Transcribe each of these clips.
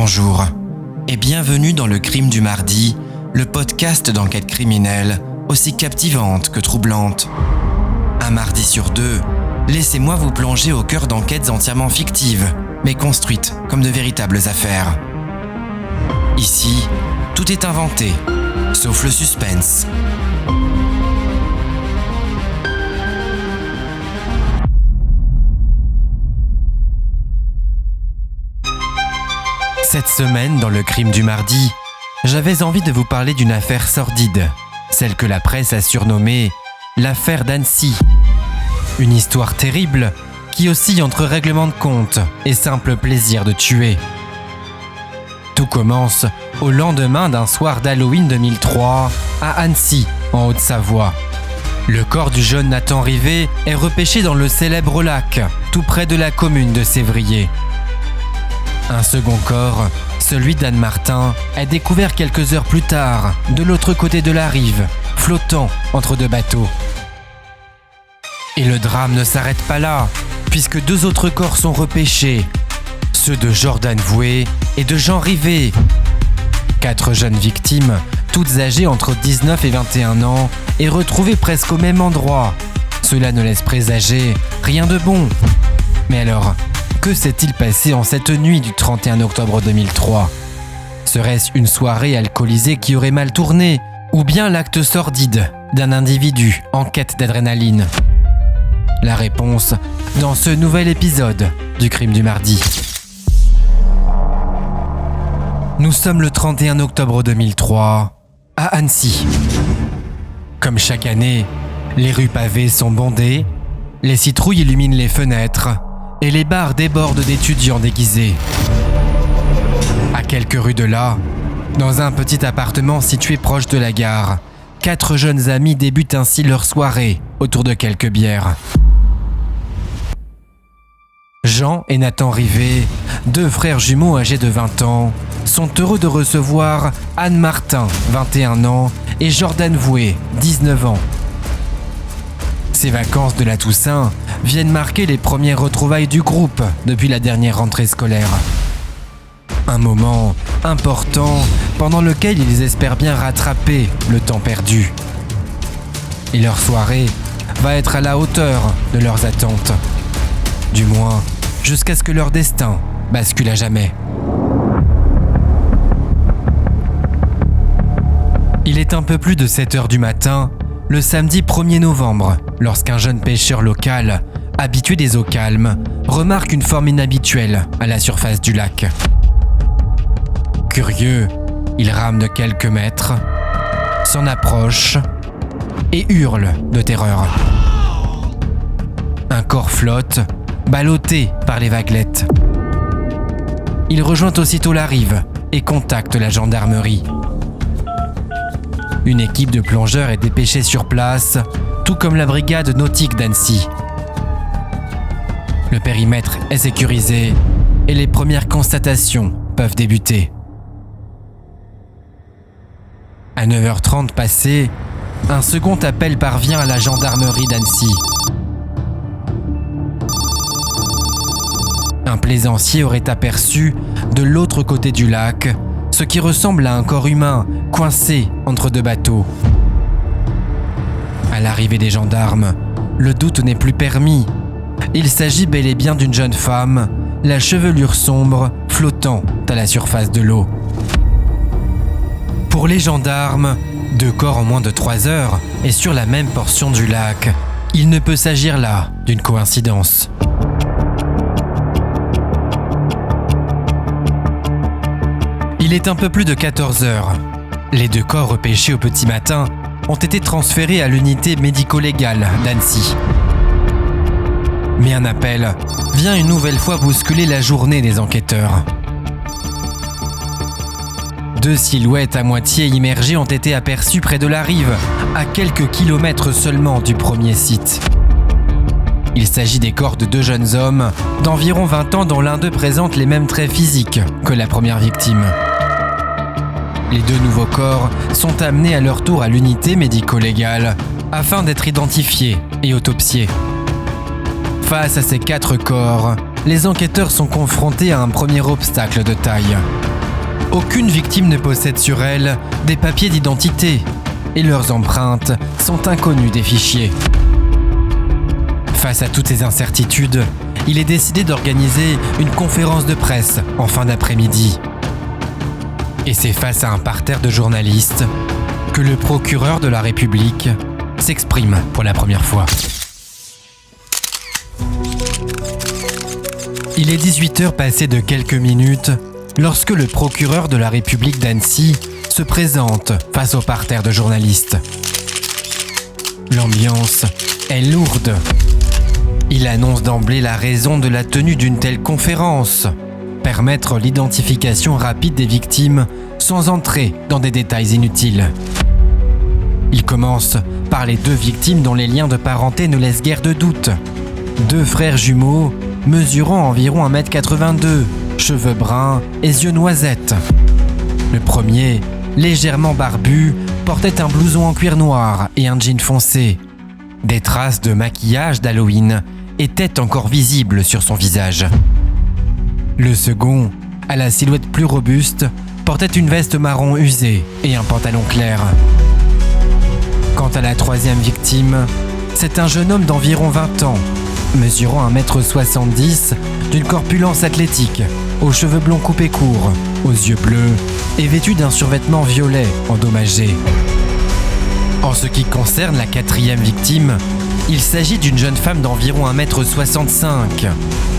Bonjour et bienvenue dans Le Crime du Mardi, le podcast d'enquête criminelle aussi captivante que troublante. Un mardi sur deux, laissez-moi vous plonger au cœur d'enquêtes entièrement fictives, mais construites comme de véritables affaires. Ici, tout est inventé, sauf le suspense. Cette semaine, dans Le Crime du Mardi, j'avais envie de vous parler d'une affaire sordide, celle que la presse a surnommée l'affaire d'Annecy. Une histoire terrible qui oscille entre règlement de compte et simple plaisir de tuer. Tout commence au lendemain d'un soir d'Halloween 2003 à Annecy, en Haute-Savoie. Le corps du jeune Nathan Rivet est repêché dans le célèbre lac, tout près de la commune de Sévrier. Un second corps, celui d'Anne Martin, est découvert quelques heures plus tard, de l'autre côté de la rive, flottant entre deux bateaux. Et le drame ne s'arrête pas là, puisque deux autres corps sont repêchés, ceux de Jordan Voué et de Jean Rivet. 4 jeunes victimes, toutes âgées entre 19 et 21 ans, et retrouvées presque au même endroit. Cela ne laisse présager rien de bon. Mais alors, que s'est-il passé en cette nuit du 31 octobre 2003 ? Serait-ce une soirée alcoolisée qui aurait mal tourné ? Ou bien l'acte sordide d'un individu en quête d'adrénaline ? La réponse dans ce nouvel épisode du Crime du Mardi. Nous sommes le 31 octobre 2003 à Annecy. Comme chaque année, les rues pavées sont bondées, les citrouilles illuminent les fenêtres et les bars débordent d'étudiants déguisés. À quelques rues de là, dans un petit appartement situé proche de la gare, 4 jeunes amis débutent ainsi leur soirée autour de quelques bières. Jean et Nathan Rivet, 2 frères jumeaux âgés de 20 ans, sont heureux de recevoir Anne Martin, 21 ans, et Jordan Voué, 19 ans. Ces vacances de la Toussaint viennent marquer les premières retrouvailles du groupe depuis la dernière rentrée scolaire. Un moment important pendant lequel ils espèrent bien rattraper le temps perdu. Et leur soirée va être à la hauteur de leurs attentes. Du moins, jusqu'à ce que leur destin bascule à jamais. Il est un peu plus de 7h du matin, le samedi 1er novembre, lorsqu'un jeune pêcheur local, habitué des eaux calmes, remarque une forme inhabituelle à la surface du lac. Curieux, il rame de quelques mètres, s'en approche et hurle de terreur. Un corps flotte, ballotté par les vaguelettes. Il rejoint aussitôt la rive et contacte la gendarmerie. Une équipe de plongeurs est dépêchée sur place, tout comme la brigade nautique d'Annecy. Le périmètre est sécurisé et les premières constatations peuvent débuter. À 9h30 passées, un second appel parvient à la gendarmerie d'Annecy. Un plaisancier aurait aperçu, de l'autre côté du lac, ce qui ressemble à un corps humain coincé entre 2 bateaux. À l'arrivée des gendarmes, le doute n'est plus permis. Il s'agit bel et bien d'une jeune femme, la chevelure sombre flottant à la surface de l'eau. Pour les gendarmes, 2 corps en moins de 3 heures et sur la même portion du lac, il ne peut s'agir là d'une coïncidence. Il est un peu plus de 14 heures. Les 2 corps repêchés au petit matin ont été transférés à l'unité médico-légale d'Annecy. Mais un appel vient une nouvelle fois bousculer la journée des enquêteurs. 2 silhouettes à moitié immergées ont été aperçues près de la rive, à quelques kilomètres seulement du premier site. Il s'agit des corps de 2 jeunes hommes d'environ 20 ans dont l'un d'eux présente les mêmes traits physiques que la première victime. Les 2 nouveaux corps sont amenés à leur tour à l'unité médico-légale afin d'être identifiés et autopsiés. Face à ces 4 corps, les enquêteurs sont confrontés à un premier obstacle de taille. Aucune victime ne possède sur elle des papiers d'identité et leurs empreintes sont inconnues des fichiers. Face à toutes ces incertitudes, il est décidé d'organiser une conférence de presse en fin d'après-midi. Et c'est face à un parterre de journalistes que le procureur de la République s'exprime pour la première fois. Il est 18h passé de quelques minutes lorsque le procureur de la République d'Annecy se présente face au parterre de journalistes. L'ambiance est lourde. Il annonce d'emblée la raison de la tenue d'une telle conférence: permettre l'identification rapide des victimes sans entrer dans des détails inutiles. Il commence par les 2 victimes dont les liens de parenté ne laissent guère de doute. 2 frères jumeaux mesurant environ 1m82, cheveux bruns et yeux noisettes. Le premier, légèrement barbu, portait un blouson en cuir noir et un jean foncé. Des traces de maquillage d'Halloween étaient encore visibles sur son visage. Le second, à la silhouette plus robuste, portait une veste marron usée et un pantalon clair. Quant à la 3e victime, c'est un jeune homme d'environ 20 ans, mesurant 1m70, d'une corpulence athlétique, aux cheveux blonds coupés courts, aux yeux bleus et vêtu d'un survêtement violet endommagé. En ce qui concerne la 4e victime, il s'agit d'une jeune femme d'environ 1m65,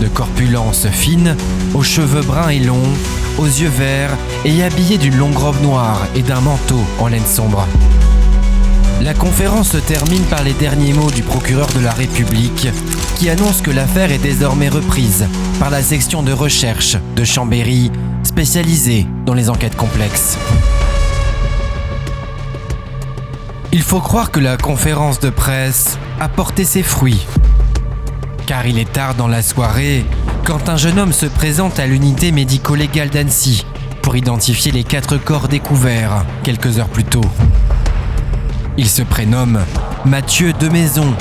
de corpulence fine, aux cheveux bruns et longs, aux yeux verts et habillée d'une longue robe noire et d'un manteau en laine sombre. La conférence se termine par les derniers mots du procureur de la République qui annonce que l'affaire est désormais reprise par la section de recherche de Chambéry spécialisée dans les enquêtes complexes. Il faut croire que la conférence de presse a porté ses fruits. Car il est tard dans la soirée quand un jeune homme se présente à l'unité médico-légale d'Annecy pour identifier les 4 corps découverts quelques heures plus tôt. Il se prénomme Mathieu Demaison.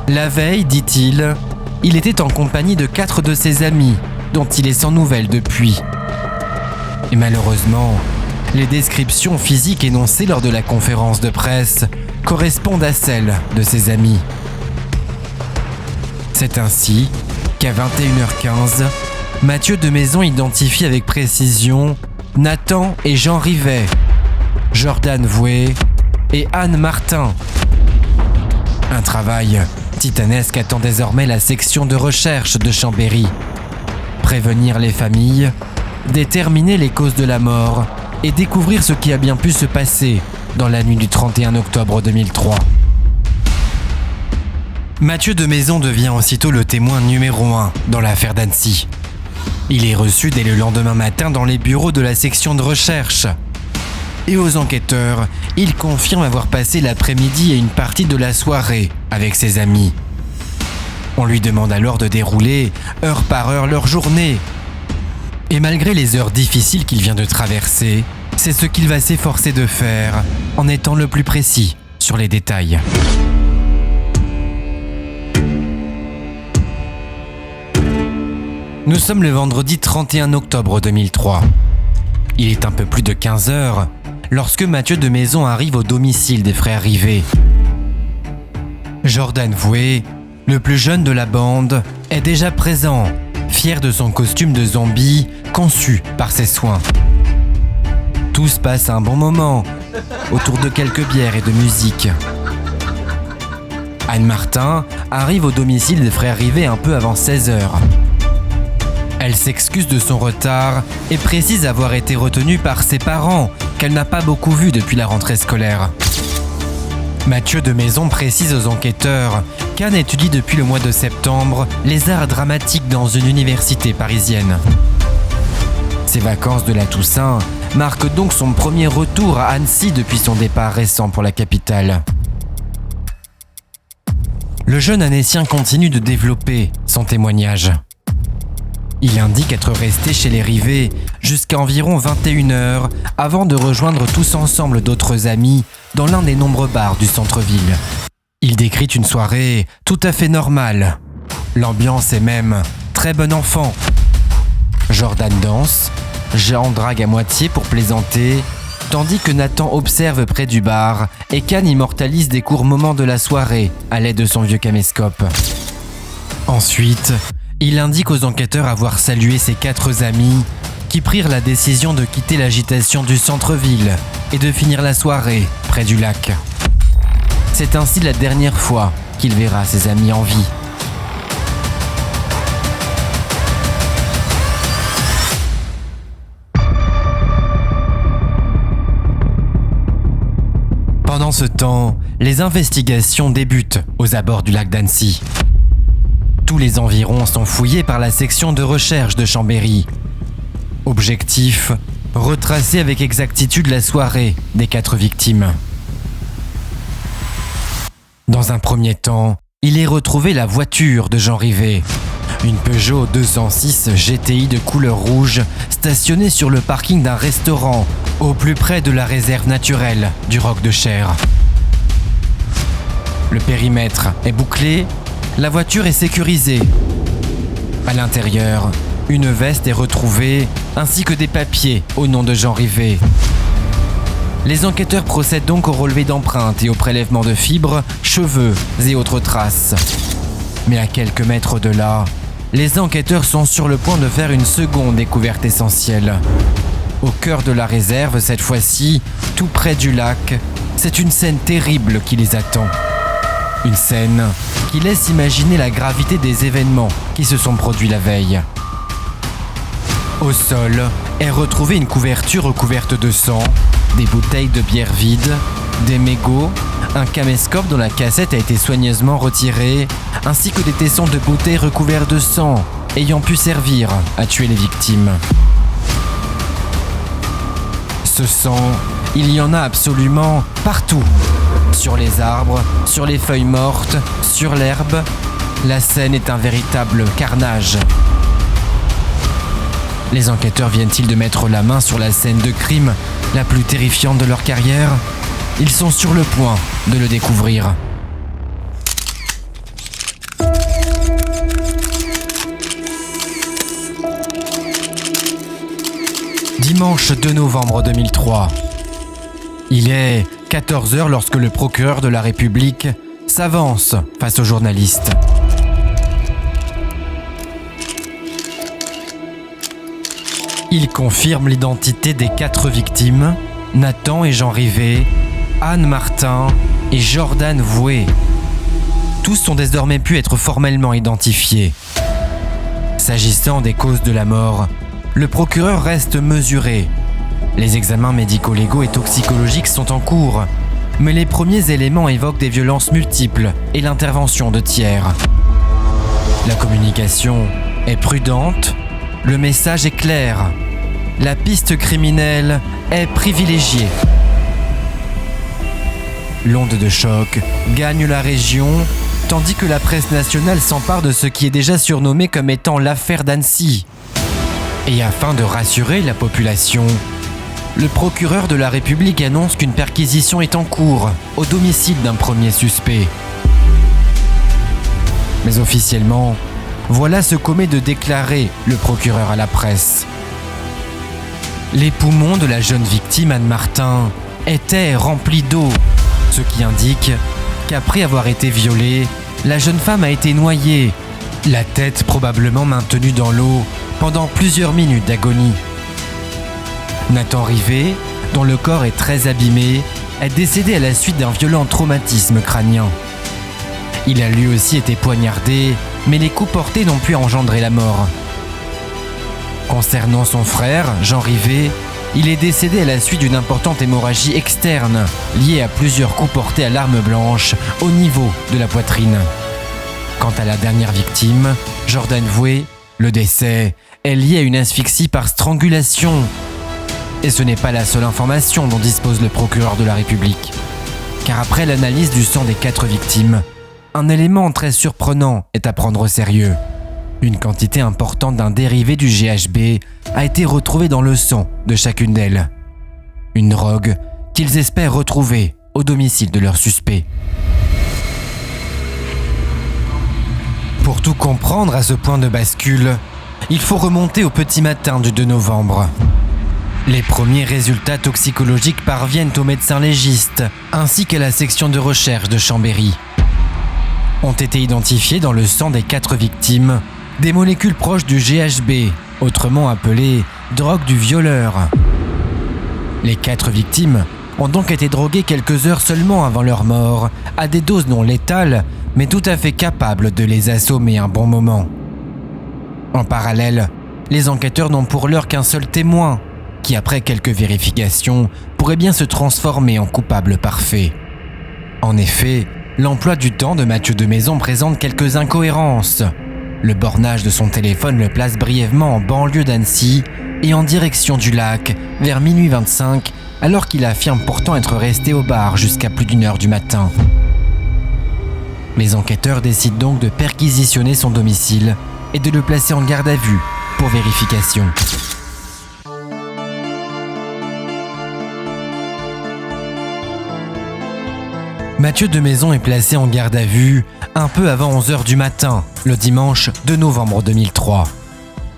La veille, dit-il, il était en compagnie de 4 de ses amis, dont il est sans nouvelles depuis. Et malheureusement, les descriptions physiques énoncées lors de la conférence de presse correspondent à celles de ses amis. C'est ainsi qu'à 21h15, Mathieu Demaison identifie avec précision Nathan et Jean Rivet, Jordan Voué et Anne Martin. Un travail titanesque attend désormais la section de recherche de Chambéry. Prévenir les familles, déterminer les causes de la mort et découvrir ce qui a bien pu se passer dans la nuit du 31 octobre 2003. Mathieu Demaison devient aussitôt le témoin numéro 1 dans l'affaire d'Annecy. Il est reçu dès le lendemain matin dans les bureaux de la section de recherche. Et aux enquêteurs, il confirme avoir passé l'après-midi et une partie de la soirée avec ses amis. On lui demande alors de dérouler, heure par heure, leur journée. Et malgré les heures difficiles qu'il vient de traverser, c'est ce qu'il va s'efforcer de faire en étant le plus précis sur les détails. Nous sommes le vendredi 31 octobre 2003. Il est un peu plus de 15 heures lorsque Mathieu Demaison arrive au domicile des frères Rivet. Jordan Voué, le plus jeune de la bande, est déjà présent, fier de son costume de zombie conçu par ses soins. Tous passent un bon moment, autour de quelques bières et de musique. Anne Martin arrive au domicile des frères Rivet un peu avant 16 heures. Elle s'excuse de son retard et précise avoir été retenue par ses parents, qu'elle n'a pas beaucoup vu depuis la rentrée scolaire. Mathieu Demaison précise aux enquêteurs qu'Anne étudie depuis le mois de septembre les arts dramatiques dans une université parisienne. Ses vacances de la Toussaint marquent donc son premier retour à Annecy depuis son départ récent pour la capitale. Le jeune Annécien continue de développer son témoignage. Il indique être resté chez les Rivet jusqu'à environ 21h avant de rejoindre tous ensemble d'autres amis dans l'un des nombreux bars du centre-ville. Il décrit une soirée tout à fait normale. L'ambiance est même très bon enfant. Jordan danse, Jean drague à moitié pour plaisanter, tandis que Nathan observe près du bar et Can immortalise des courts moments de la soirée à l'aide de son vieux caméscope. Ensuite, il indique aux enquêteurs avoir salué ses 4 amis qui prirent la décision de quitter l'agitation du centre-ville et de finir la soirée près du lac. C'est ainsi la dernière fois qu'il verra ses amis en vie. Pendant ce temps, les investigations débutent aux abords du lac d'Annecy. Tous les environs sont fouillés par la section de recherche de Chambéry. Objectif, retracer avec exactitude la soirée des 4 victimes. Dans un premier temps, il est retrouvé la voiture de Jean Rivet, une Peugeot 206 GTI de couleur rouge stationnée sur le parking d'un restaurant au plus près de la réserve naturelle du Roc de Cher. Le périmètre est bouclé, la voiture est sécurisée. À l'intérieur, une veste est retrouvée ainsi que des papiers au nom de Jean Rivet. Les enquêteurs procèdent donc au relevé d'empreintes et au prélèvement de fibres, cheveux et autres traces. Mais à quelques mètres de là, les enquêteurs sont sur le point de faire une seconde découverte essentielle. Au cœur de la réserve, cette fois-ci, tout près du lac, c'est une scène terrible qui les attend. Une scène qui laisse imaginer la gravité des événements qui se sont produits la veille. Au sol est retrouvée une couverture recouverte de sang, des bouteilles de bière vides, des mégots, un caméscope dont la cassette a été soigneusement retirée, ainsi que des tessons de bouteilles recouverts de sang, ayant pu servir à tuer les victimes. Ce sang, il y en a absolument partout. Sur les arbres, sur les feuilles mortes, sur l'herbe, la scène est un véritable carnage. Les enquêteurs viennent-ils de mettre la main sur la scène de crime la plus terrifiante de leur carrière ? Ils sont sur le point de le découvrir. Dimanche 2 novembre 2003. Il est 14h lorsque le procureur de la République s'avance face aux journalistes. Il confirme l'identité des 4 victimes, Nathan et Jean Rivet, Anne Martin et Jordan Voué. Tous ont désormais pu être formellement identifiés. S'agissant des causes de la mort, le procureur reste mesuré. Les examens médico-légaux et toxicologiques sont en cours, mais les premiers éléments évoquent des violences multiples et l'intervention de tiers. La communication est prudente, le message est clair. La piste criminelle est privilégiée. L'onde de choc gagne la région, tandis que la presse nationale s'empare de ce qui est déjà surnommé comme étant l'affaire d'Annecy. Et afin de rassurer la population, le procureur de la République annonce qu'une perquisition est en cours au domicile d'un premier suspect. Mais officiellement, voilà ce qu'omet de déclarer le procureur à la presse. Les poumons de la jeune victime Anne Martin étaient remplis d'eau, ce qui indique qu'après avoir été violée, la jeune femme a été noyée, la tête probablement maintenue dans l'eau pendant plusieurs minutes d'agonie. Nathan Rivet, dont le corps est très abîmé, est décédé à la suite d'un violent traumatisme crânien. Il a lui aussi été poignardé, mais les coups portés n'ont pu engendrer la mort. Concernant son frère, Jean Rivet, il est décédé à la suite d'une importante hémorragie externe, liée à plusieurs coups portés à l'arme blanche au niveau de la poitrine. Quant à la dernière victime, Jordan Voué, le décès est lié à une asphyxie par strangulation. Et ce n'est pas la seule information dont dispose le procureur de la République. Car après l'analyse du sang des 4 victimes, un élément très surprenant est à prendre au sérieux. Une quantité importante d'un dérivé du GHB a été retrouvée dans le sang de chacune d'elles. Une drogue qu'ils espèrent retrouver au domicile de leur suspect. Pour Pour tout comprendre à ce point de bascule, il faut remonter au petit matin du 2 novembre. Les premiers résultats toxicologiques parviennent aux médecins légistes ainsi qu'à la section de recherche de Chambéry. Ont été identifiées dans le sang des 4 victimes des molécules proches du GHB, autrement appelé drogue du violeur. Les 4 victimes ont donc été droguées quelques heures seulement avant leur mort, à des doses non létales, mais tout à fait capables de les assommer un bon moment. En parallèle, les enquêteurs n'ont pour l'heure qu'un seul témoin, qui après quelques vérifications pourrait bien se transformer en coupable parfait. En effet, l'emploi du temps de Mathieu Demaison présente quelques incohérences. Le bornage de son téléphone le place brièvement en banlieue d'Annecy et en direction du lac vers minuit 25, alors qu'il affirme pourtant être resté au bar jusqu'à plus d'1 heure du matin. Les enquêteurs décident donc de perquisitionner son domicile et de le placer en garde à vue pour vérification. Mathieu Demaison est placé en garde à vue un peu avant 11 heures du matin, le dimanche 2 novembre 2003.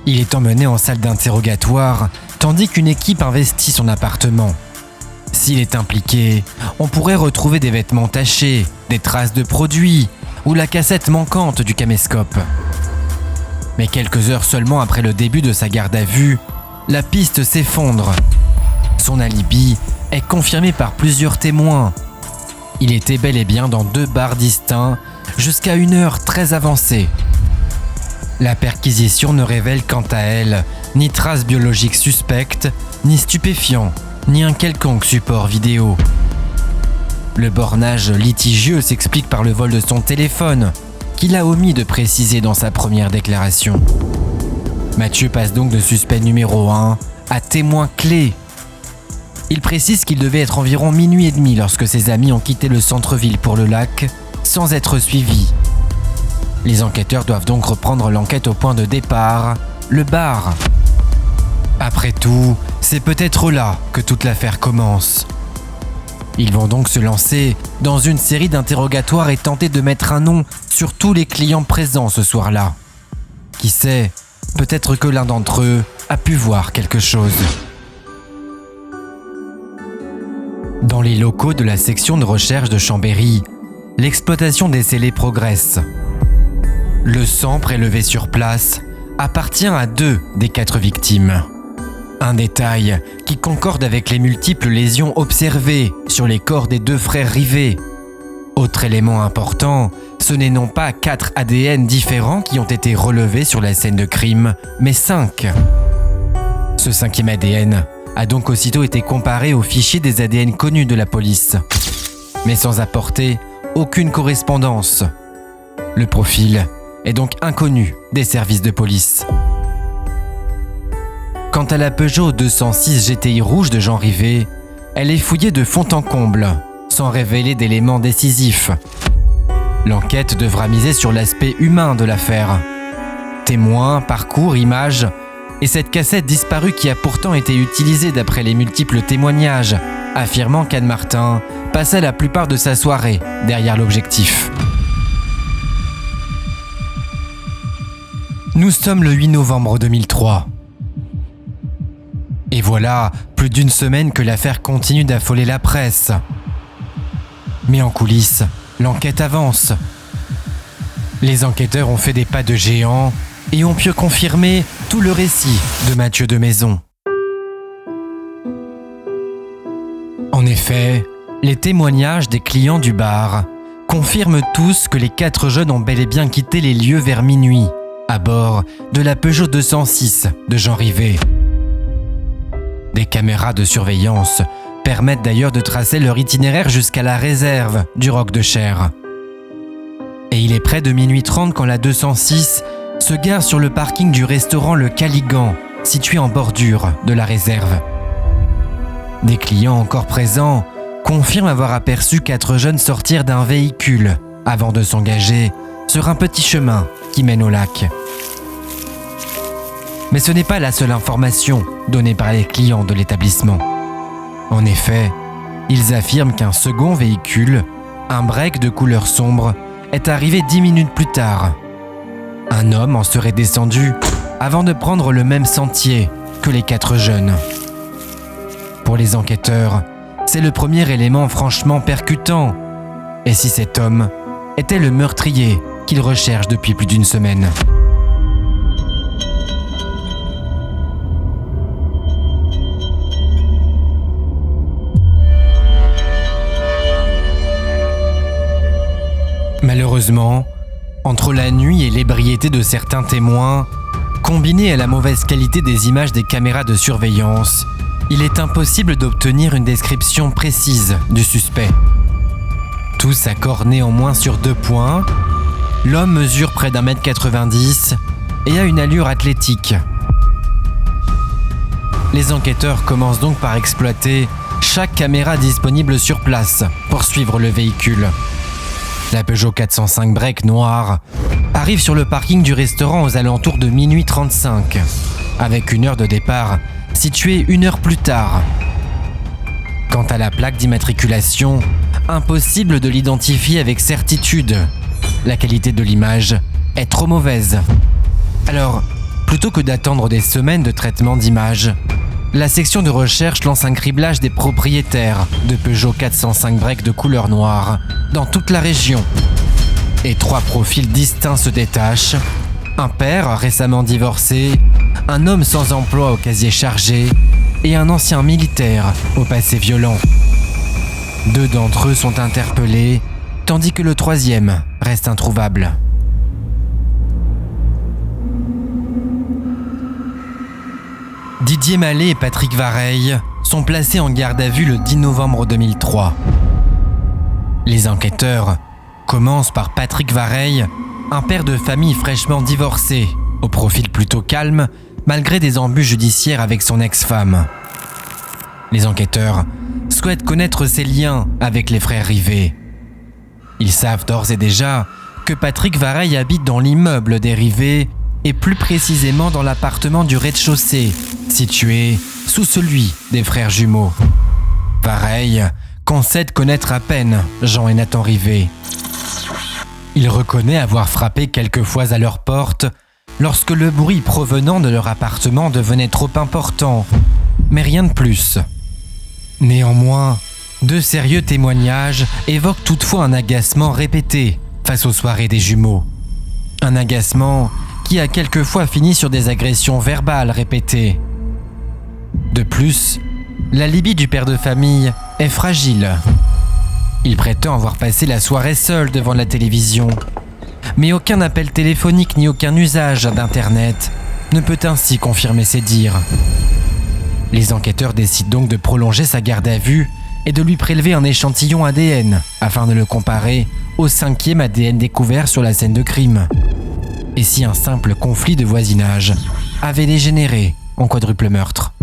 Il est emmené en salle d'interrogatoire, tandis qu'une équipe investit son appartement. S'il est impliqué, on pourrait retrouver des vêtements tachés, des traces de produits ou la cassette manquante du caméscope. Mais quelques heures seulement après le début de sa garde à vue, la piste s'effondre. Son alibi est confirmé par plusieurs témoins. Il était bel et bien dans 2 bars distincts jusqu'à une heure très avancée. La perquisition ne révèle quant à elle ni traces biologiques suspectes, ni stupéfiants, ni un quelconque support vidéo. Le bornage litigieux s'explique par le vol de son téléphone, qu'il a omis de préciser dans sa première déclaration. Mathieu passe donc de suspect numéro 1 à témoin clé. Il précise qu'il devait être environ minuit et demi lorsque ses amis ont quitté le centre-ville pour le lac, sans être suivis. Les enquêteurs doivent donc reprendre l'enquête au point de départ, le bar. Après tout, c'est peut-être là que toute l'affaire commence. Ils vont donc se lancer dans une série d'interrogatoires et tenter de mettre un nom sur tous les clients présents ce soir-là. Qui sait, peut-être que l'un d'entre eux a pu voir quelque chose. Dans les locaux de la section de recherche de Chambéry, l'exploitation des scellés progresse. Le sang prélevé sur place appartient à 2 des 4 victimes. Un détail qui concorde avec les multiples lésions observées sur les corps des 2 frères Rivet. Autre élément important, ce n'est non pas 4 ADN différents qui ont été relevés sur la scène de crime, mais 5. Ce 5e ADN a donc aussitôt été comparé au fichier des ADN connus de la police, mais sans apporter aucune correspondance. Le profil est donc inconnu des services de police. Quant à la Peugeot 206 GTI rouge de Jean Rivet, elle est fouillée de fond en comble, sans révéler d'éléments décisifs. L'enquête devra miser sur l'aspect humain de l'affaire. Témoins, parcours, images, et cette cassette disparue qui a pourtant été utilisée d'après les multiples témoignages, affirmant qu'Anne Martin passait la plupart de sa soirée derrière l'objectif. Nous sommes le 8 novembre 2003. Et voilà plus d'1 semaine que l'affaire continue d'affoler la presse. Mais en coulisses, l'enquête avance. Les enquêteurs ont fait des pas de géant et ont pu confirmer tout le récit de Mathieu Demaison. En effet, les témoignages des clients du bar confirment tous que les 4 jeunes ont bel et bien quitté les lieux vers minuit, à bord de la Peugeot 206 de Jean Rivet. Des caméras de surveillance permettent d'ailleurs de tracer leur itinéraire jusqu'à la réserve du Roc de Cher. Et il est près de minuit 30 quand la 206 se gare sur le parking du restaurant Le Caligan, situé en bordure de la réserve. Des clients encore présents confirment avoir aperçu 4 jeunes sortir d'un véhicule avant de s'engager sur un petit chemin qui mène au lac. Mais ce n'est pas la seule information donnée par les clients de l'établissement. En effet, ils affirment qu'un second véhicule, un break de couleur sombre, est arrivé 10 minutes plus tard. Un homme en serait descendu avant de prendre le même sentier que les 4 jeunes. Pour les enquêteurs, c'est le premier élément franchement percutant. Et si cet homme était le meurtrier qu'ils recherchent depuis plus d'1 semaine? Malheureusement, entre la nuit et l'ébriété de certains témoins, combinée à la mauvaise qualité des images des caméras de surveillance, il est impossible d'obtenir une description précise du suspect. Tout s'accorde néanmoins sur 2 points. L'homme mesure près d'1,90 m et a une allure athlétique. Les enquêteurs commencent donc par exploiter chaque caméra disponible sur place pour suivre le véhicule. La Peugeot 405 break noire arrive sur le parking du restaurant aux alentours de minuit 35, avec une heure de départ située 1 heure plus tard. Quant à la plaque d'immatriculation, impossible de l'identifier avec certitude. La qualité de l'image est trop mauvaise. Alors, plutôt que d'attendre des semaines de traitement d'images, la section de recherche lance un criblage des propriétaires de Peugeot 405 break de couleur noire dans toute la région. Et 3 profils distincts se détachent. Un père récemment divorcé, un homme sans emploi au casier chargé et un ancien militaire au passé violent. 2 d'entre eux sont interpellés, tandis que le 3e reste introuvable. Didier Mallet et Patrick Vareille sont placés en garde à vue le 10 novembre 2003. Les enquêteurs commencent par Patrick Vareille, un père de famille fraîchement divorcé, au profil plutôt calme, malgré des embûches judiciaires avec son ex-femme. Les enquêteurs souhaitent connaître ses liens avec les frères Rivet. Ils savent d'ores et déjà que Patrick Vareille habite dans l'immeuble des Rivet et plus précisément dans l'appartement du rez-de-chaussée, situé sous celui des frères jumeaux. Vareille concède connaître à peine Jean et Nathan Rivet. Il reconnaît avoir frappé quelques fois à leur porte lorsque le bruit provenant de leur appartement devenait trop important, mais rien de plus. Néanmoins, 2 sérieux témoignages évoquent toutefois un agacement répété face aux soirées des jumeaux. Un agacement qui a quelquefois fini sur des agressions verbales répétées. De plus, l'alibi du père de famille est fragile. Il prétend avoir passé la soirée seul devant la télévision. Mais aucun appel téléphonique ni aucun usage d'Internet ne peut ainsi confirmer ses dires. Les enquêteurs décident donc de prolonger sa garde à vue et de lui prélever un échantillon ADN afin de le comparer au 5e ADN découvert sur la scène de crime. Et si un simple conflit de voisinage avait dégénéré en quadruple meurtre?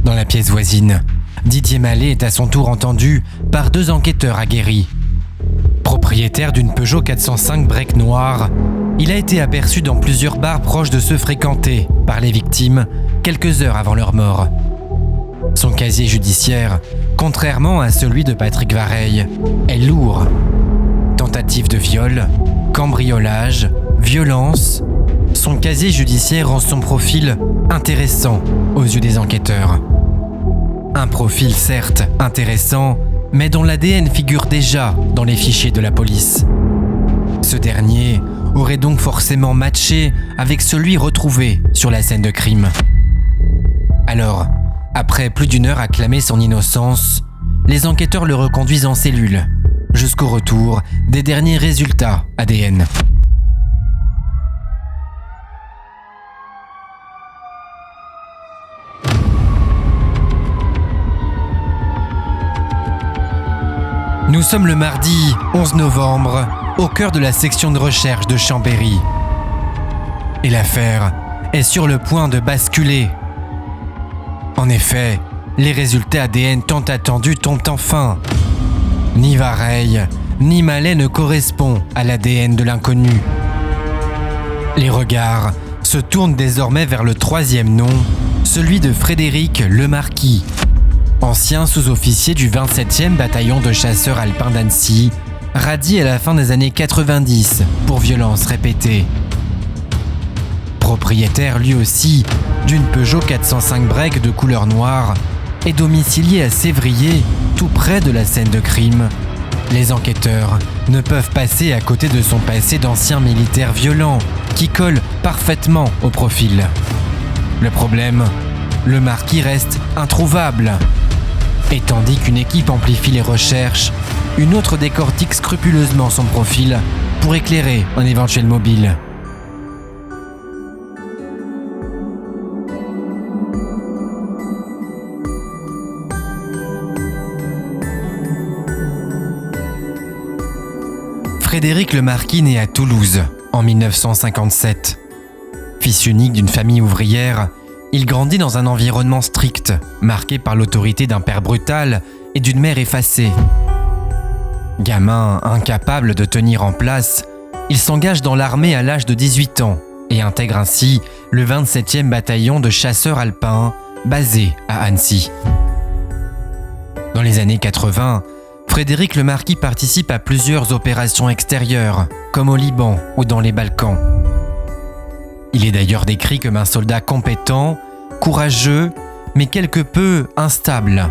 Dans la pièce voisine, Didier Mallet est à son tour entendu par 2 enquêteurs aguerris. Propriétaire d'une Peugeot 405 break noire, il a été aperçu dans plusieurs bars proches de ceux fréquentés par les victimes quelques heures avant leur mort. Son casier judiciaire, contrairement à celui de Patrick Vareille, est lourd. Tentative de viol, cambriolage, violence. Son casier judiciaire rend son profil intéressant aux yeux des enquêteurs. Un profil certes intéressant, mais dont l'ADN figure déjà dans les fichiers de la police. Ce dernier aurait donc forcément matché avec celui retrouvé sur la scène de crime. Alors, après plus d'1 heure à clamer son innocence, les enquêteurs le reconduisent en cellule, jusqu'au retour des derniers résultats ADN. Nous sommes le mardi 11 novembre, au cœur de la section de recherche de Chambéry. Et l'affaire est sur le point de basculer. En effet, les résultats ADN tant attendus tombent enfin. Ni Vareille, ni Mallet ne correspondent à l'ADN de l'inconnu. Les regards se tournent désormais vers le 3e nom, celui de Frédéric Lemarquis, ancien sous-officier du 27e bataillon de chasseurs alpins d'Annecy radié à la fin des années 90 pour violences répétées. Propriétaire lui aussi d'une Peugeot 405 break de couleur noire et domicilié à Sévrier, tout près de la scène de crime, les enquêteurs ne peuvent passer à côté de son passé d'ancien militaire violent qui colle parfaitement au profil. Le problème, le marquis reste introuvable. Et tandis qu'une équipe amplifie les recherches, une autre décortique scrupuleusement son profil pour éclairer un éventuel mobile. Frédéric Le Marquis naît à Toulouse en 1957. Fils unique d'une famille ouvrière, il grandit dans un environnement strict, marqué par l'autorité d'un père brutal et d'une mère effacée. Gamin incapable de tenir en place, il s'engage dans l'armée à l'âge de 18 ans et intègre ainsi le 27e bataillon de chasseurs alpins basé à Annecy. Dans les années 80, Frédéric Le Marquis participe à plusieurs opérations extérieures, comme au Liban ou dans les Balkans. Il est d'ailleurs décrit comme un soldat compétent, courageux, mais quelque peu instable.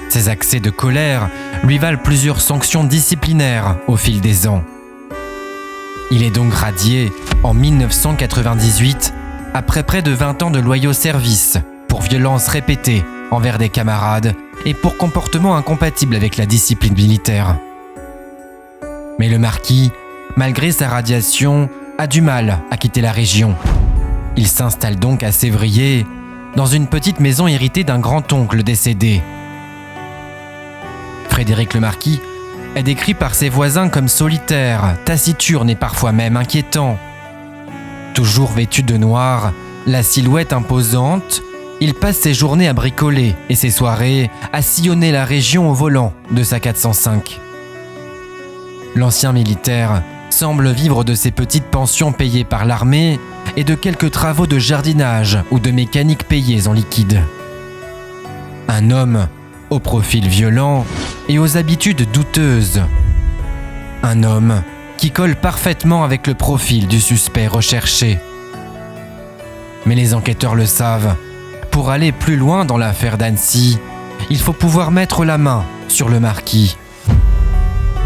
Ses accès de colère lui valent plusieurs sanctions disciplinaires au fil des ans. Il est donc radié en 1998 après près de 20 ans de loyaux services pour violences répétées envers des camarades et pour comportements incompatibles avec la discipline militaire. Mais le marquis, malgré sa radiation, a du mal à quitter la région. Il s'installe donc à Sévrier, dans une petite maison héritée d'un grand-oncle décédé. Frédéric Le Marquis est décrit par ses voisins comme solitaire, taciturne et parfois même inquiétant. Toujours vêtu de noir, la silhouette imposante, il passe ses journées à bricoler et ses soirées à sillonner la région au volant de sa 405. L'ancien militaire semble vivre de ses petites pensions payées par l'armée et de quelques travaux de jardinage ou de mécanique payés en liquide. Un homme au profil violent et aux habitudes douteuses. Un homme qui colle parfaitement avec le profil du suspect recherché. Mais les enquêteurs le savent, pour aller plus loin dans l'affaire d'Annecy, il faut pouvoir mettre la main sur le marquis.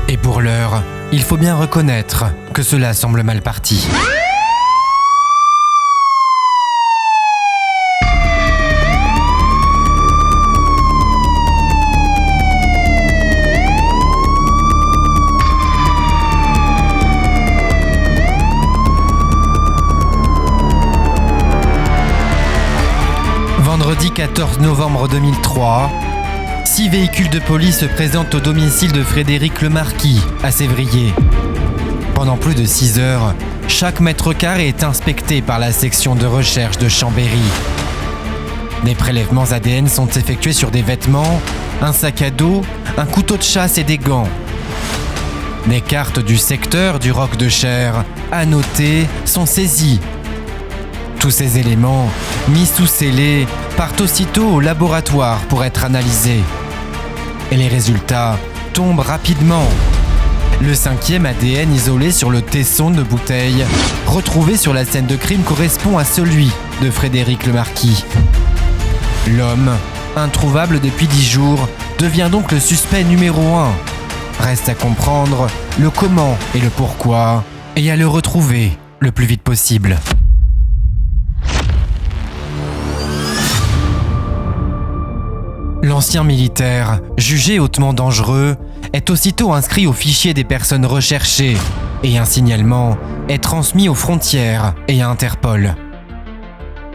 Et pour l'heure, il faut bien reconnaître que cela semble mal parti. Vendredi 14 novembre 2003, 6 véhicules de police se présentent au domicile de Frédéric Le Marquis, à Sévrier. Pendant plus de 6 heures, chaque mètre carré est inspecté par la section de recherche de Chambéry. Des prélèvements ADN sont effectués sur des vêtements, un sac à dos, un couteau de chasse et des gants. Des cartes du secteur du Roc de Cher, annotées, sont saisies. Tous ces éléments, mis sous scellé, partent aussitôt au laboratoire pour être analysés. Et les résultats tombent rapidement. Le 5e ADN isolé sur le tesson de bouteille, retrouvé sur la scène de crime, correspond à celui de Frédéric Le Marquis. L'homme, introuvable depuis 10 jours, devient donc le suspect numéro 1. Reste à comprendre le comment et le pourquoi, et à le retrouver le plus vite possible. L'ancien militaire, jugé hautement dangereux, est aussitôt inscrit au fichier des personnes recherchées et un signalement est transmis aux frontières et à Interpol.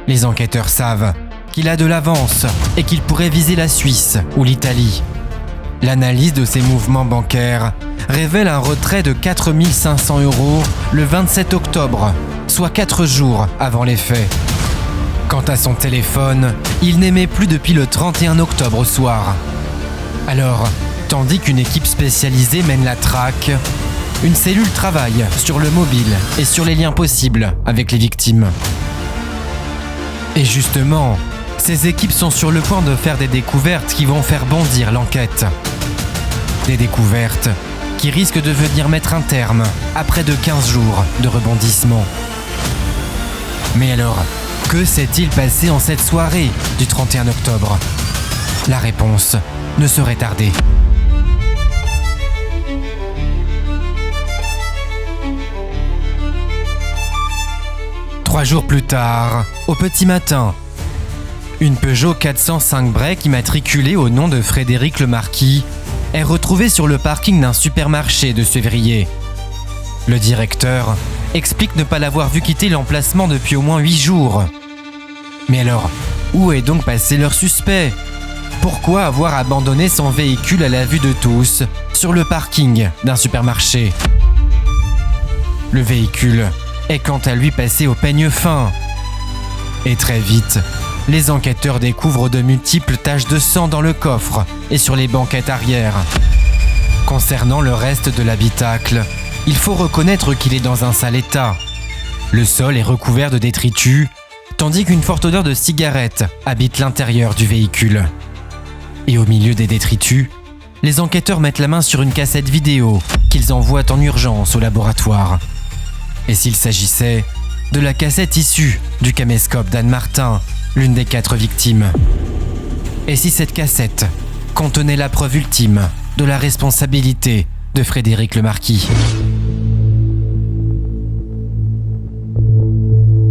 Les enquêteurs savent qu'il a de l'avance et qu'il pourrait viser la Suisse ou l'Italie. L'analyse de ses mouvements bancaires révèle un retrait de 4 500 € le 27 octobre, soit 4 jours avant les faits. Quant à son téléphone, il n'émet plus depuis le 31 octobre au soir. Alors, tandis qu'une équipe spécialisée mène la traque, une cellule travaille sur le mobile et sur les liens possibles avec les victimes. Et justement, ces équipes sont sur le point de faire des découvertes qui vont faire bondir l'enquête. Des découvertes qui risque de venir mettre un terme à près de 15 jours de rebondissement. Mais alors, que s'est-il passé en cette soirée du 31 octobre ? La réponse ne saurait tarder. Trois jours plus tard, au petit matin, une Peugeot 405 break immatriculée au nom de Frédéric Lemarquis est retrouvée sur le parking d'un supermarché de Sévrier. Le directeur explique ne pas l'avoir vu quitter l'emplacement depuis au moins 8 jours. Mais alors, où est donc passé leur suspect ? Pourquoi avoir abandonné son véhicule à la vue de tous sur le parking d'un supermarché ? Le véhicule est quant à lui passé au peigne fin. Et très vite, les enquêteurs découvrent de multiples taches de sang dans le coffre et sur les banquettes arrière. Concernant le reste de l'habitacle, il faut reconnaître qu'il est dans un sale état. Le sol est recouvert de détritus, tandis qu'une forte odeur de cigarette habite l'intérieur du véhicule. Et au milieu des détritus, les enquêteurs mettent la main sur une cassette vidéo qu'ils envoient en urgence au laboratoire. Et s'il s'agissait de la cassette issue du caméscope d'Anne Martin, l'une des 4 victimes. Et si cette cassette contenait la preuve ultime de la responsabilité de Frédéric Lemarquis ?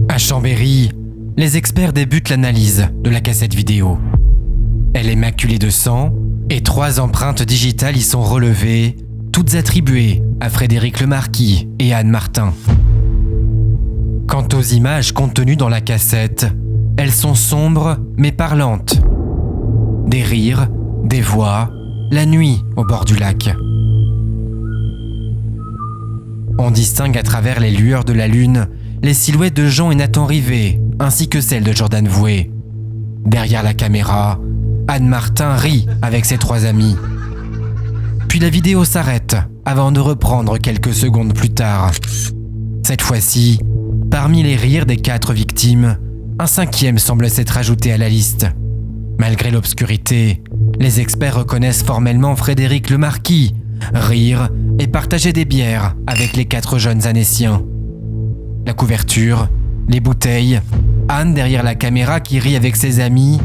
À Chambéry, les experts débutent l'analyse de la cassette vidéo. Elle est maculée de sang et 3 empreintes digitales y sont relevées, toutes attribuées à Frédéric Lemarquis et Anne Martin. Quant aux images contenues dans la cassette, elles sont sombres mais parlantes. Des rires, des voix, la nuit au bord du lac. On distingue à travers les lueurs de la lune les silhouettes de Jean et Nathan Rivet, ainsi que celles de Jordan Voué. Derrière la caméra, Anne Martin rit avec ses 3 amis. Puis la vidéo s'arrête avant de reprendre quelques secondes plus tard. Cette fois-ci, parmi les rires des 4 victimes, un 5e semble s'être ajouté à la liste. Malgré l'obscurité, les experts reconnaissent formellement Frédéric Lemarquis, rire et partager des bières avec les 4 jeunes Annéciens. La couverture, les bouteilles, Anne derrière la caméra qui rit avec ses amis.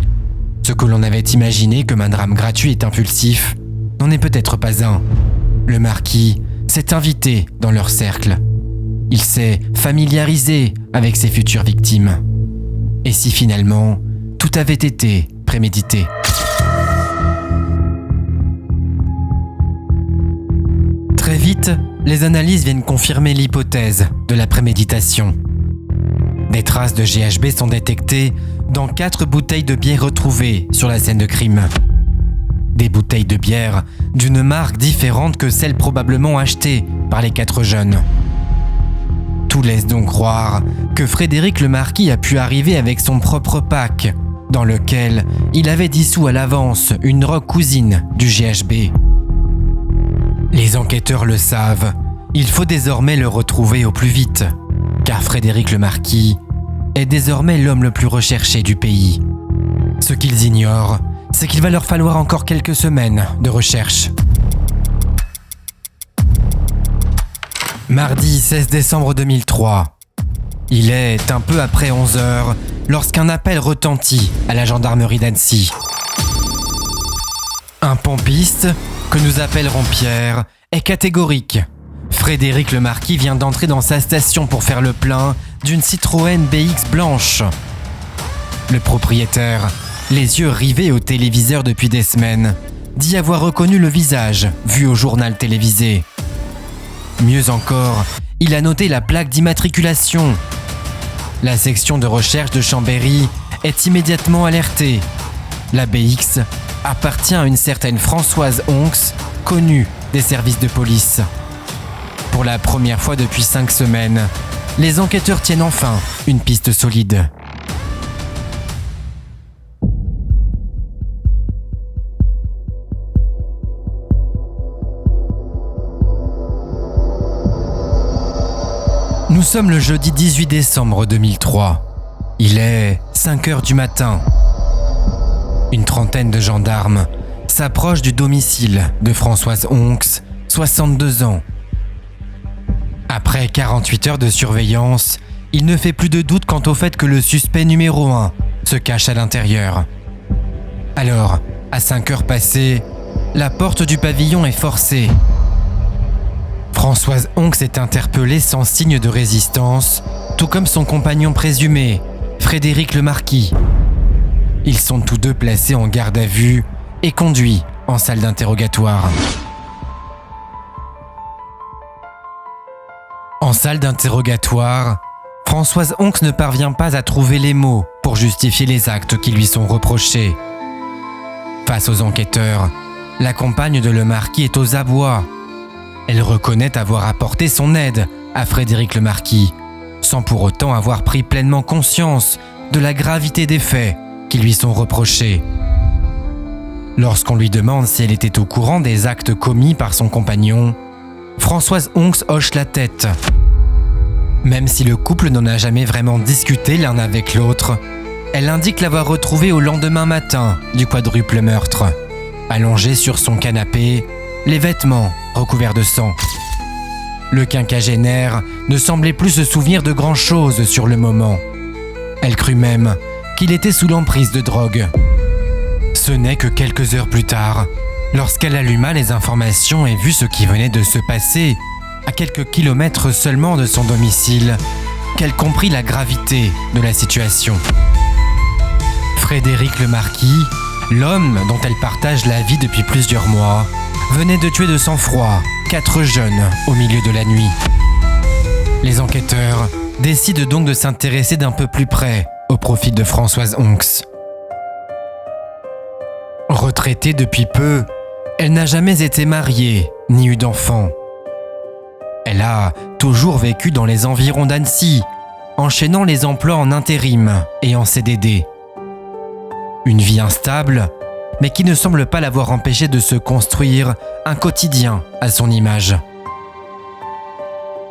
Ce que l'on avait imaginé comme un drame gratuit et impulsif n'en est peut-être pas un. Lemarquis s'est invité dans leur cercle. Il s'est familiarisé avec ses futures victimes. Et si finalement, tout avait été prémédité ? Très vite, les analyses viennent confirmer l'hypothèse de la préméditation. Des traces de GHB sont détectées dans 4 bouteilles de bière retrouvées sur la scène de crime. Des bouteilles de bière d'une marque différente que celle probablement achetée par les 4 jeunes. Tout laisse donc croire que Frédéric Lemarquis a pu arriver avec son propre pack, dans lequel il avait dissous à l'avance une drogue cousine du GHB. Les enquêteurs le savent, il faut désormais le retrouver au plus vite, car Frédéric Lemarquis est désormais l'homme le plus recherché du pays. Ce qu'ils ignorent, c'est qu'il va leur falloir encore quelques semaines de recherche. Mardi 16 décembre 2003. Il est un peu après 11h lorsqu'un appel retentit à la gendarmerie d'Annecy. Un pompiste, que nous appellerons Pierre, est catégorique. Frédéric Lemarquis vient d'entrer dans sa station pour faire le plein d'une Citroën BX blanche. Le propriétaire, les yeux rivés au téléviseur depuis des semaines, dit avoir reconnu le visage vu au journal télévisé. Mieux encore, il a noté la plaque d'immatriculation. La section de recherche de Chambéry est immédiatement alertée. La BX appartient à une certaine Françoise Onx, connue des services de police. Pour la première fois depuis 5 semaines, les enquêteurs tiennent enfin une piste solide. Nous sommes le jeudi 18 décembre 2003. Il est 5h du matin. Une trentaine de gendarmes s'approchent du domicile de Françoise Onx, 62 ans. Après 48 heures de surveillance, il ne fait plus de doute quant au fait que le suspect numéro 1 se cache à l'intérieur. Alors, à 5 heures passées, la porte du pavillon est forcée. Françoise Onx est interpellée sans signe de résistance, tout comme son compagnon présumé, Frédéric Le Marquis. Ils sont tous deux placés en garde à vue et conduits en salle d'interrogatoire. En salle d'interrogatoire, Françoise Onx ne parvient pas à trouver les mots pour justifier les actes qui lui sont reprochés. Face aux enquêteurs, la compagne de Le Marquis est aux abois. Elle reconnaît avoir apporté son aide à Frédéric Le Marquis, sans pour autant avoir pris pleinement conscience de la gravité des faits qui lui sont reprochés. Lorsqu'on lui demande si elle était au courant des actes commis par son compagnon, Françoise Onx hoche la tête. Même si le couple n'en a jamais vraiment discuté l'un avec l'autre, elle indique l'avoir retrouvé au lendemain matin du quadruple meurtre, allongé sur son canapé, les vêtements recouverts de sang. Le quinquagénaire ne semblait plus se souvenir de grand-chose sur le moment. Elle crut même qu'il était sous l'emprise de drogue. Ce n'est que quelques heures plus tard, lorsqu'elle alluma les informations et vit ce qui venait de se passer, à quelques kilomètres seulement de son domicile, qu'elle comprit la gravité de la situation. Frédéric Le Marquis, l'homme dont elle partage la vie depuis plusieurs mois, venait de tuer de sang-froid 4 jeunes au milieu de la nuit. Les enquêteurs décident donc de s'intéresser d'un peu plus près au profil de Françoise Onx. Retraitée depuis peu, elle n'a jamais été mariée ni eu d'enfant. Elle a toujours vécu dans les environs d'Annecy, enchaînant les emplois en intérim et en CDD. Une vie instable, mais qui ne semble pas l'avoir empêchée de se construire un quotidien à son image.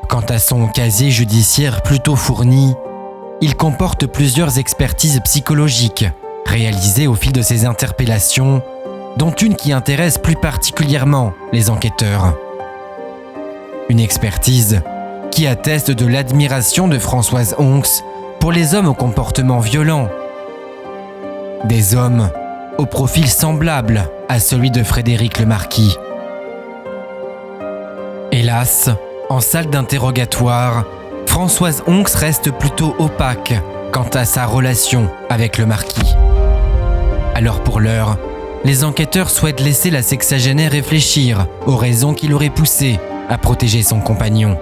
Quant à son casier judiciaire plutôt fourni, il comporte plusieurs expertises psychologiques réalisées au fil de ses interpellations, dont une qui intéresse plus particulièrement les enquêteurs. Une expertise qui atteste de l'admiration de Françoise Onx pour les hommes au comportement violent. Des hommes au profil semblable à celui de Frédéric Le Marquis. Hélas, en salle d'interrogatoire, Françoise Onx reste plutôt opaque quant à sa relation avec Le Marquis. Alors pour l'heure, les enquêteurs souhaitent laisser la sexagénaire réfléchir aux raisons qui l'auraient poussée à protéger son compagnon.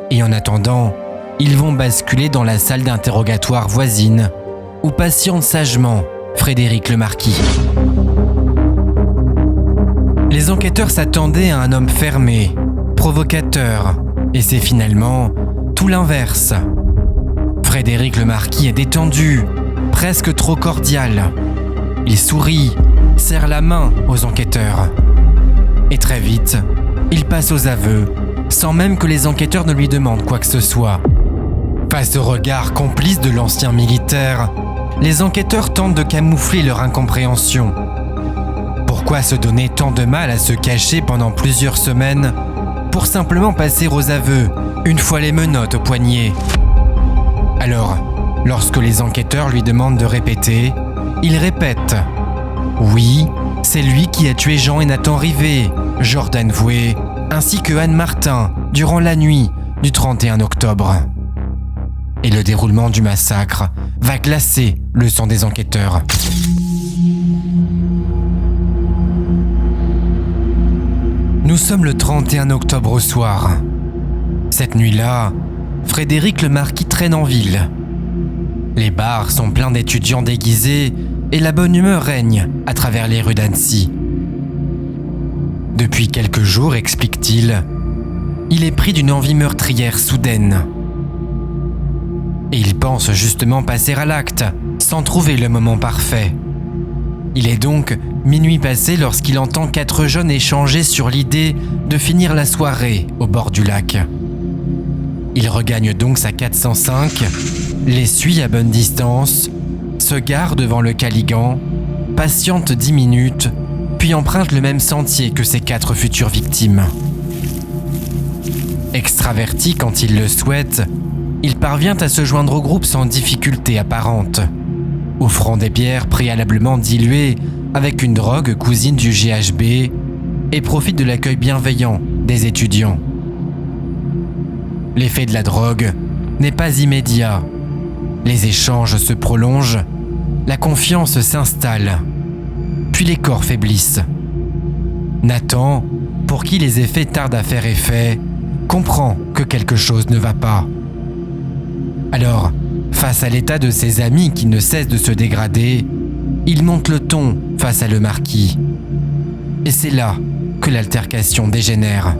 Et en attendant, ils vont basculer dans la salle d'interrogatoire voisine, où patiente sagement Frédéric Le Marquis. Les enquêteurs s'attendaient à un homme fermé, provocateur, et c'est finalement tout l'inverse. Frédéric Le Marquis est détendu, presque trop cordial. Il sourit, serre la main aux enquêteurs. Et très vite, il passe aux aveux, sans même que les enquêteurs ne lui demandent quoi que ce soit. Face au regard complice de l'ancien militaire, les enquêteurs tentent de camoufler leur incompréhension. Pourquoi se donner tant de mal à se cacher pendant plusieurs semaines pour simplement passer aux aveux une fois les menottes au poignet? Alors, lorsque les enquêteurs lui demandent de répéter, il répète. Oui, c'est lui qui a tué Jean et Nathan Rivet, Jordan Voué, ainsi que Anne Martin durant la nuit du 31 octobre. Et le déroulement du massacre va glacer le sang des enquêteurs. Nous sommes le 31 octobre au soir. Cette nuit-là, Frédéric Le Marquis traîne en ville. Les bars sont pleins d'étudiants déguisés et la bonne humeur règne à travers les rues d'Annecy. Depuis quelques jours, explique-t-il, il est pris d'une envie meurtrière soudaine. Et il pense justement passer à l'acte, sans trouver le moment parfait. Il est donc minuit passé lorsqu'il entend 4 jeunes échanger sur l'idée de finir la soirée au bord du lac. Il regagne donc sa 405, les suit à bonne distance, se gare devant le Caligan, patiente 10 minutes, puis emprunte le même sentier que ses 4 futures victimes. Extraverti quand il le souhaite, il parvient à se joindre au groupe sans difficulté apparente, offrant des bières préalablement diluées avec une drogue cousine du GHB et profite de l'accueil bienveillant des étudiants. L'effet de la drogue n'est pas immédiat. Les échanges se prolongent, la confiance s'installe, puis les corps faiblissent. Nathan, pour qui les effets tardent à faire effet, comprend que quelque chose ne va pas. Alors, face à l'état de ses amis qui ne cessent de se dégrader, il monte le ton face à le marquis. Et c'est là que l'altercation dégénère.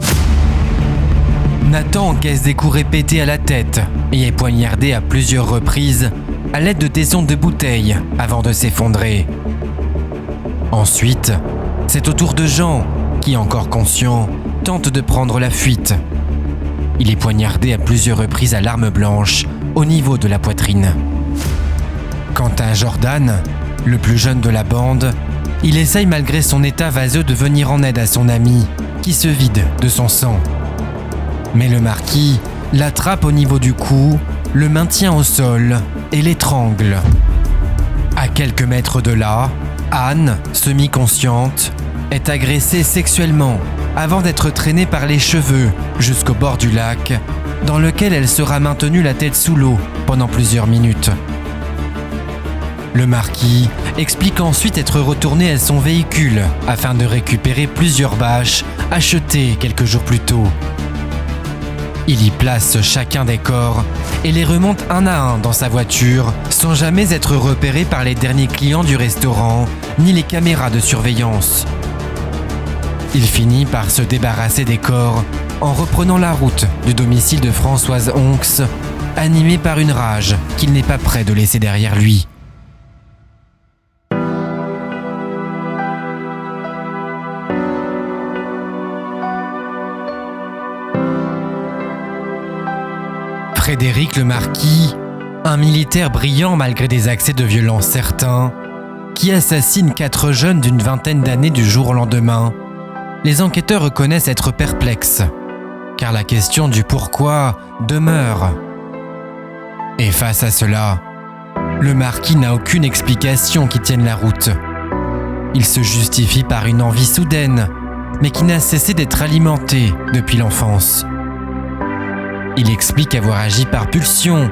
Nathan encaisse des coups répétés à la tête et est poignardé à plusieurs reprises à l'aide de tessons de bouteilles avant de s'effondrer. Ensuite, c'est au tour de Jean, qui, encore conscient, tente de prendre la fuite. Il est poignardé à plusieurs reprises à l'arme blanche au niveau de la poitrine. Quant à Jordan, le plus jeune de la bande, il essaye malgré son état vaseux de venir en aide à son ami, qui se vide de son sang. Mais le marquis l'attrape au niveau du cou, le maintient au sol et l'étrangle. À quelques mètres de là, Anne, semi-consciente, est agressée sexuellement avant d'être traînée par les cheveux jusqu'au bord du lac, dans lequel elle sera maintenue la tête sous l'eau pendant plusieurs minutes. Le marquis explique ensuite être retourné à son véhicule afin de récupérer plusieurs bâches achetées quelques jours plus tôt. Il y place chacun des corps et les remonte un à un dans sa voiture sans jamais être repéré par les derniers clients du restaurant ni les caméras de surveillance. Il finit par se débarrasser des corps en reprenant la route du domicile de Françoise Onx, animé par une rage qu'il n'est pas prêt de laisser derrière lui. Frédéric le Marquis, un militaire brillant malgré des accès de violence certains, qui assassine 4 jeunes d'une vingtaine d'années du jour au lendemain, les enquêteurs reconnaissent être perplexes, car la question du pourquoi demeure. Et face à cela, le marquis n'a aucune explication qui tienne la route. Il se justifie par une envie soudaine, mais qui n'a cessé d'être alimentée depuis l'enfance. Il explique avoir agi par pulsion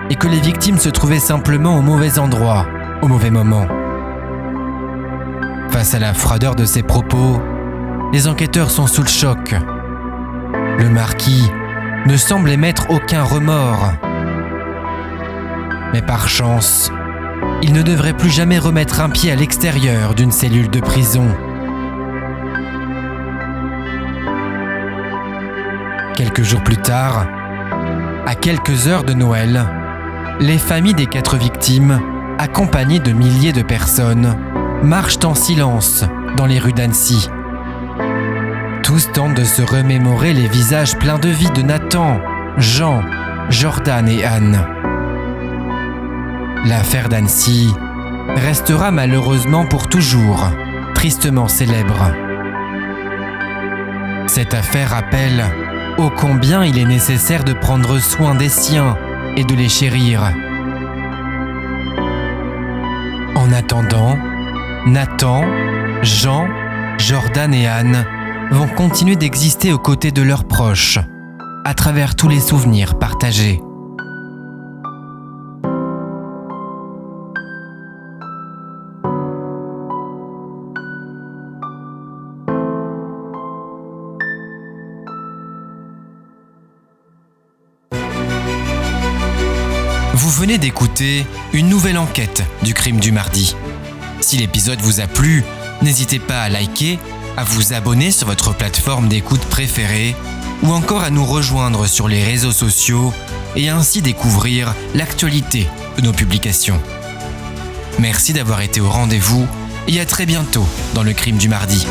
et que les victimes se trouvaient simplement au mauvais endroit, au mauvais moment. Face à la froideur de ses propos, les enquêteurs sont sous le choc. Le marquis ne semble émettre aucun remords. Mais par chance, il ne devrait plus jamais remettre un pied à l'extérieur d'une cellule de prison. Quelques jours plus tard, à quelques heures de Noël, les familles des 4 victimes, accompagnées de milliers de personnes, marchent en silence dans les rues d'Annecy. Tous tentent de se remémorer les visages pleins de vie de Nathan, Jean, Jordan et Anne. L'affaire d'Annecy restera malheureusement pour toujours tristement célèbre. Cette affaire rappelle ô combien il est nécessaire de prendre soin des siens et de les chérir. En attendant, Nathan, Jean, Jordan et Anne vont continuer d'exister aux côtés de leurs proches, à travers tous les souvenirs partagés. Vous venez d'écouter une nouvelle enquête du crime du mardi. Si l'épisode vous a plu, n'hésitez pas à liker, à vous abonner sur votre plateforme d'écoute préférée ou encore à nous rejoindre sur les réseaux sociaux et ainsi découvrir l'actualité de nos publications. Merci d'avoir été au rendez-vous et à très bientôt dans le crime du mardi.